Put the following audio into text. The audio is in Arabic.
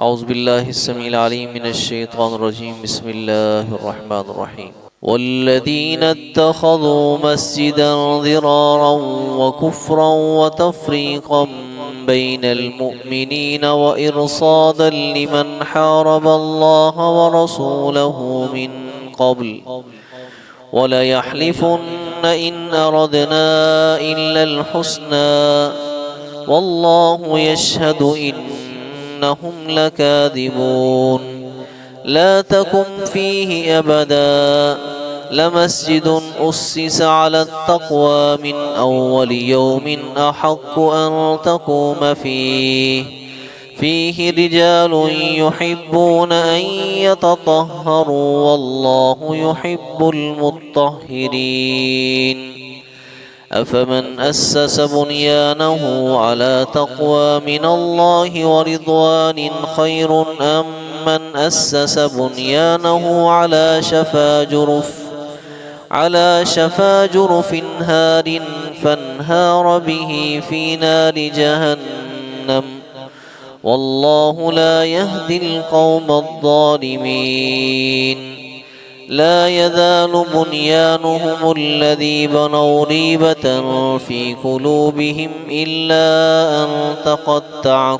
أعوذ بالله السميع العليم من الشيطان الرجيم. بسم الله الرحمن الرحيم. والذين اتخذوا مسجدا ضرارا وكفرا وتفريقا بين المؤمنين وإرصادا لمن حارب الله ورسوله من قبل وليحلفن إن أردنا إلا الحسنى والله يشهد إنهم لكاذبون. لا تكن فيه أبدا لمسجد أسس على التقوى من أول يوم أحق أن تقوم فيه رجال يحبون أن يتطهروا والله يحب المطهرين. أفمن أسس بنيانه على تقوى من الله ورضوان خير أم من أسس بنيانه على شفا جرف هار فانهار به في نار جهنم والله لا يهدي القوم الظالمين. لا يزال بنيانهم الذي بنوا ريبة في قلوبهم إلا أن تقطع